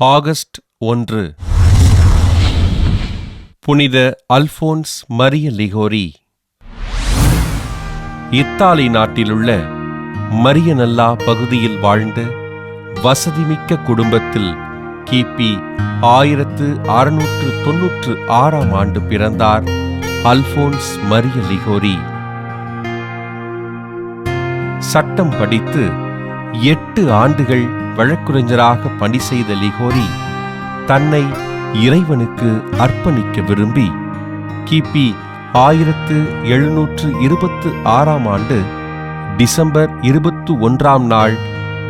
August 1. புனித Alphons Maria Ligori. Italy நாட்டிலுள்ள மரியனல்லா பகுதியில் வாழ்ந்த வசதிமிக்க குடும்பத்தில் கிபி 1696 ஆண்டு பிறந்தார் அல்போன்ஸ் மரிய லிகோரி. சட்டம் படித்து 8 ஆண்டுகள் வழக்குரைஞராக பணி செய்த லிகோரி தன்னை இறைவனுக்கு அர்ப்பணிக்க விரும்பி கிபி 1726 ஆண்டு டிசம்பர் 21 நாள்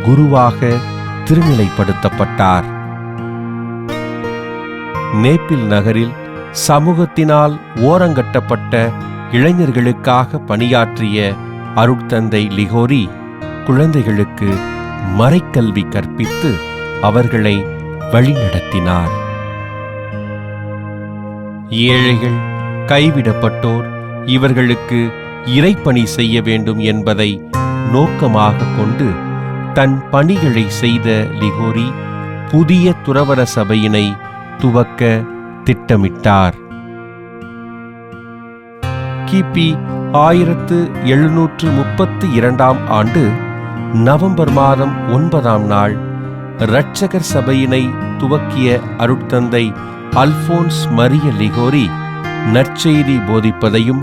குருவாக திருநிலைப்படுத்தப்பட்டார். நேப்பிள் நகரில் சமூகத்தினால் ஓரங்கட்டப்பட்ட இளைஞர்களுக்காக பணியாற்றிய அருட்தந்தை லிகோரி குழந்தைகளுக்கு மறைக்கல்வி கற்பித்து அவர்களை வழிநடத்தினார். ஏழைகள், கைவிடப்பட்டோர் இவர்களுக்கு இறைப்பணி செய்ய வேண்டும் என்பதை நோக்கமாக கொண்டு தன் பணிகளை செய்த லிகோரி புதிய துறவற சபையினை துவக்க திட்டமிட்டார். கிபி 1732 ஆண்டு நவம்பர் மாதம் 9 நாள் இரட்சகர் சபையினை துவக்கிய அருட்தந்தை அல்போன்ஸ் மரிய லிகோரி நற்செய்தி போதிப்பதையும்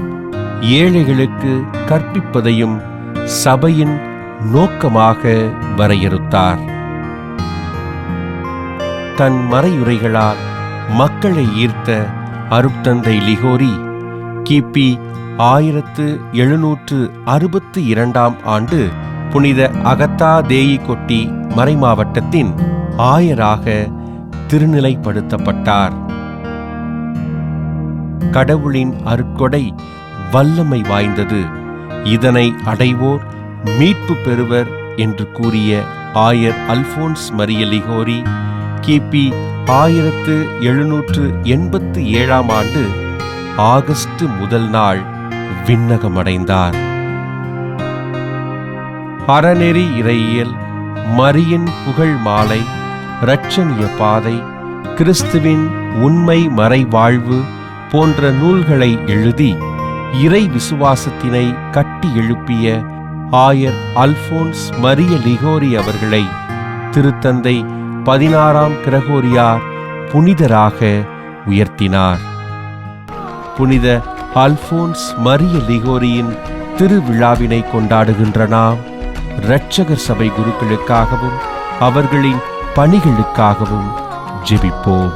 ஏழைகளுக்கு கற்பிப்பதையும் சபையின் நோக்கமாக வரையறுத்தார். தன் மறையுரைகளால் மக்களை ஈர்த்த அருட்தந்தை லிகோரி கிபி 1762 ஆண்டு புனித அகத்தா தேயி கொட்டி மறைமாவட்டத்தின் ஆயராக திருநிலைப்படுத்தப்பட்டார். கடவுளின் அருட்கொடை வல்லமை வாய்ந்தது, இதனை அடைவோர் மீட்பு பெறுவர் என்று கூறிய ஆயர் அல்போன்ஸ் மரிய லிகோரி கிபி 1787 ஆண்டு ஆகஸ்ட் 1 நாள் விண்ணகமடைந்தார். அறநெறி இறையியல், மரியின் புகழ் மாலை, இரட்சணிய பாதை, கிறிஸ்துவின் உண்மை மறை வாழ்வு போன்ற நூல்களை எழுதி இறை விசுவாசத்தினை கட்டி எழுப்பிய ஆயர் அல்போன்ஸ் மரிய லிகோரி அவர்களை திருத்தந்தை 16 கிரகோரியார் புனிதராக உயர்த்தினார். புனித அல்போன்ஸ் மரிய லிகோரியின் திருவிழாவினை கொண்டாடுகின்ற நாம் இரட்சகர் சபை குருக்களுக்காகவும் அவர்களின் பணிகளுக்காகவும் ஜெபிப்போம்.